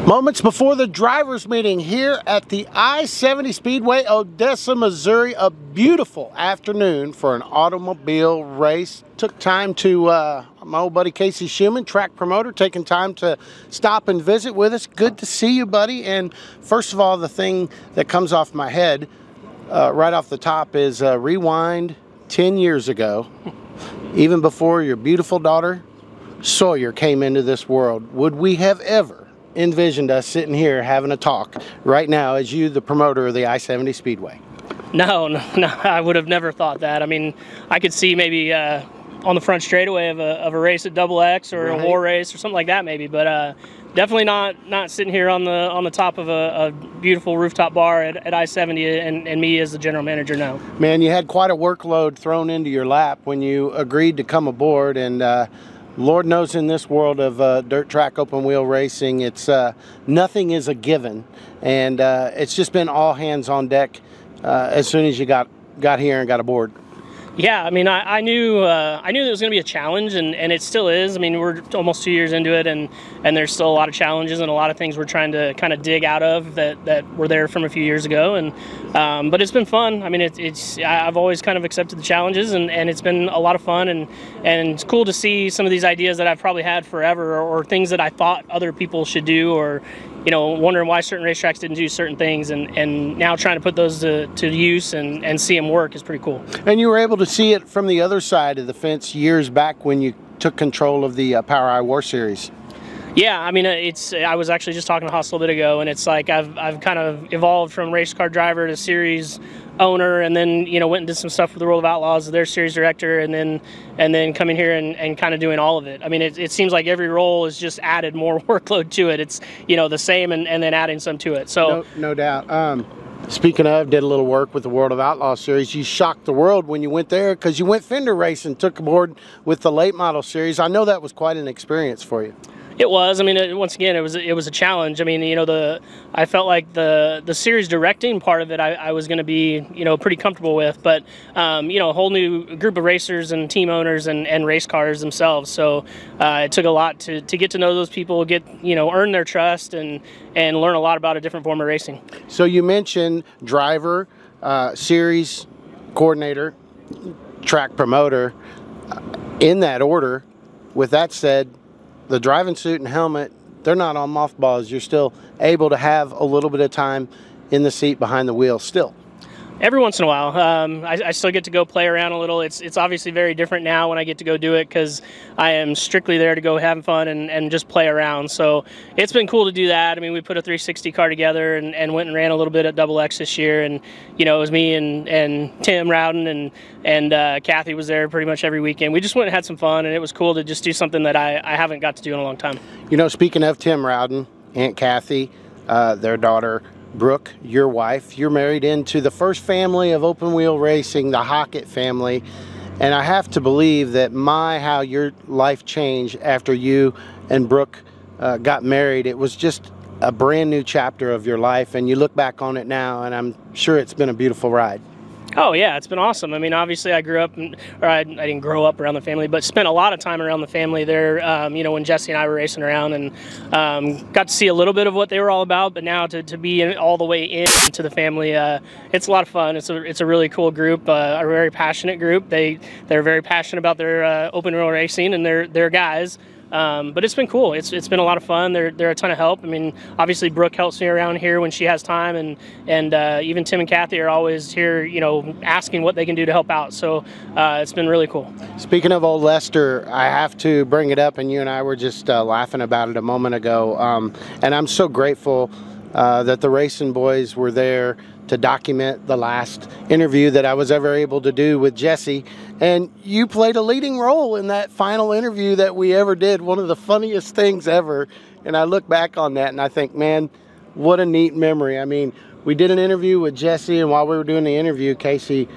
Moments before the drivers meeting here at the I-70 Speedway, Odessa, Missouri. A beautiful afternoon for an automobile race. Took time to, my old buddy Casey Shuman, track promoter, taking time to stop and visit with us. Good to see you, buddy. And first of all, the thing that comes off my head right off the top is rewind 10 years ago, even before your beautiful daughter Sawyer came into this world. Would we have ever envisioned us sitting here having a talk right now as you, the promoter of the I-70 Speedway? No, I would have never thought that. I mean, I could see maybe on the front straightaway of a race at Double X or a war race or something like that maybe, but definitely not sitting here on the top of a beautiful rooftop bar at I-70 and me as the general manager now. Man, you had quite a workload thrown into your lap when you agreed to come aboard, and Lord knows in this world of dirt track open wheel racing, it's nothing is a given, and it's just been all hands on deck as soon as you got here and got aboard. Yeah, I mean, I knew there was going to be a challenge, and it still is. I mean, we're almost 2 years into it, and there's still a lot of challenges and a lot of things we're trying to kind of dig out of that were there from a few years ago. And but it's been fun. I mean, I've always kind of accepted the challenges, and it's been a lot of fun, and it's cool to see some of these ideas that I've probably had forever, or things that I thought other people should do, or wondering why certain racetracks didn't do certain things, and now trying to put those to use and see them work is pretty cool. And you were able to see it from the other side of the fence years back when you took control of the Power I War Series. Yeah, I mean, I was actually just talking to Haas a little bit ago, and it's like I've kind of evolved from race car driver to series owner, and then went and did some stuff with the World of Outlaws, their series director, and then coming here and kind of doing all of it. I mean, it seems like every role has just added more workload to it. It's the same and then adding some to it. So no doubt. Speaking of, did a little work with the World of Outlaws series. You shocked the world when you went there because you went fender racing, took aboard with the late model series. I know that was quite an experience for you. It was. I mean, once again, it was a challenge. I mean, I felt like the series directing part of it, I was going to be, pretty comfortable with. But, a whole new group of racers and team owners and race cars themselves. So it took a lot to get to know those people, earn their trust, and learn a lot about a different form of racing. So you mentioned driver, series coordinator, track promoter, in that order. With that said, the driving suit and helmet, they're not on mothballs. You're still able to have a little bit of time in the seat behind the wheel still. Every once in a while. I still get to go play around a little. It's obviously very different now when I get to go do it because I am strictly there to go have fun and just play around. So it's been cool to do that. I mean, we put a 360 car together and went and ran a little bit at Double X this year. And, it was me and Tim Rowden and Kathy was there pretty much every weekend. We just went and had some fun, and it was cool to just do something that I haven't got to do in a long time. Speaking of Tim Rowden, Aunt Kathy, their daughter, Brooke, your wife, you're married into the first family of open wheel racing, the Hockett family, and I have to believe that how your life changed after you and Brooke got married. It was just a brand new chapter of your life, and you look back on it now, and I'm sure it's been a beautiful ride. Oh yeah, it's been awesome. I mean, obviously I grew up, I didn't grow up around the family, but spent a lot of time around the family there, when Jesse and I were racing around, and got to see a little bit of what they were all about, but now to be all the way into the family, it's a lot of fun. It's a really cool group, a very passionate group. They're very passionate about their open wheel racing, and they're guys. But it's been cool. It's been a lot of fun. They're a ton of help. I mean, obviously Brooke helps me around here when she has time, and even Tim and Kathy are always here, asking what they can do to help out. So it's been really cool. Speaking of old Lester, I have to bring it up, and you and I were just laughing about it a moment ago. And I'm so grateful that the racing boys were there to document the last interview that I was ever able to do with Jesse. And you played a leading role in that final interview that we ever did, one of the funniest things ever. And I look back on that and I think, man, what a neat memory. I mean, we did an interview with Jesse, and while we were doing the interview, Casey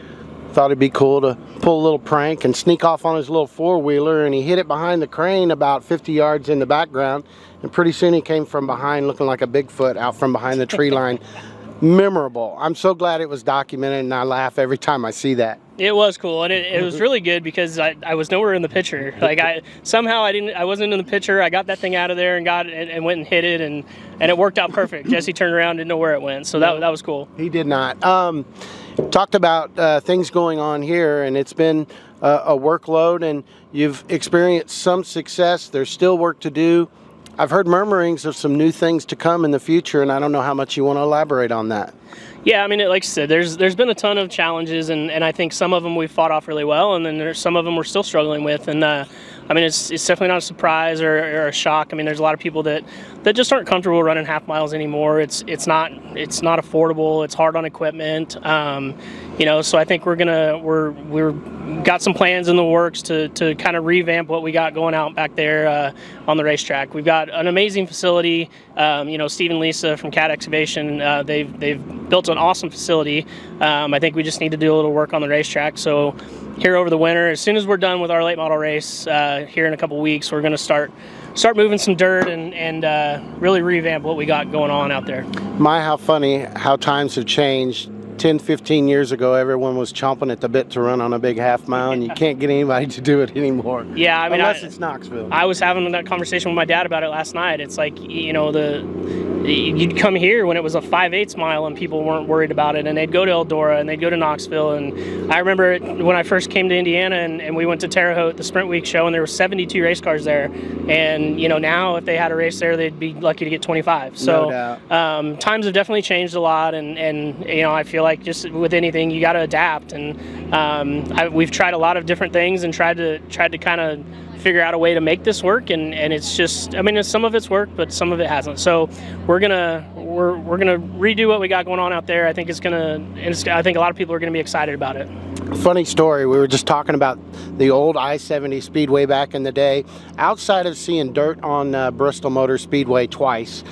thought it'd be cool to pull a little prank and sneak off on his little four-wheeler, and he hit it behind the crane about 50 yards in the background, and pretty soon he came from behind looking like a Bigfoot out from behind the tree line. memorable. I'm so glad it was documented, and I laugh every time I see that. It was cool, and it was really good because I was nowhere in the picture. Like I wasn't in the picture. I got that thing out of there and went and hit it, and it worked out perfect. Jesse turned around, didn't know where it went, so that was cool. He did not. Talked about things going on here, and it's been a workload, and you've experienced some success. There's still work to do. I've heard murmurings of some new things to come in the future, and I don't know how much you want to elaborate on that. Yeah, I mean, like I said, there's been a ton of challenges, and I think some of them we've fought off really well, and then there's some of them we're still struggling with. And I mean, it's definitely not a surprise or a shock. I mean, there's a lot of people that just aren't comfortable running half miles anymore. It's not affordable. It's hard on equipment. You know, so I think we're got some plans in the works to kind of revamp what we got going out back there on the racetrack. We've got an amazing facility. You know, Steve and Lisa from Cat Excavation, they've built an awesome facility. I think we just need to do a little work on the racetrack. So here over the winter, as soon as we're done with our late model race here in a couple weeks, we're going to start moving some dirt and really revamp what we got going on out there. My, how funny how times have changed. 10, 15 years ago, everyone was chomping at the bit to run on a big half mile, and you can't get anybody to do it anymore. Yeah, I mean, unless it's Knoxville. I was having that conversation with my dad about it last night. It's like, you know, you'd come here when it was a 5/8 mile and people weren't worried about it, and they'd go to Eldora and they'd go to Knoxville. And I remember when I first came to Indiana and we went to Terre Haute, the Sprint Week show, and there were 72 race cars there. And you know, now if they had a race there, they'd be lucky to get 25. So no doubt. Times have definitely changed a lot, and you know, I feel like just with anything, you got to adapt. And we've tried a lot of different things and tried to kind of figure out a way to make this work, and it's just, I mean, some of it's worked, but some of it hasn't. So we're gonna redo what we got going on out there. I think I think a lot of people are gonna be excited about it. Funny story, we were just talking about the old I-70 Speedway back in the day. Outside of seeing dirt on Bristol Motor Speedway twice,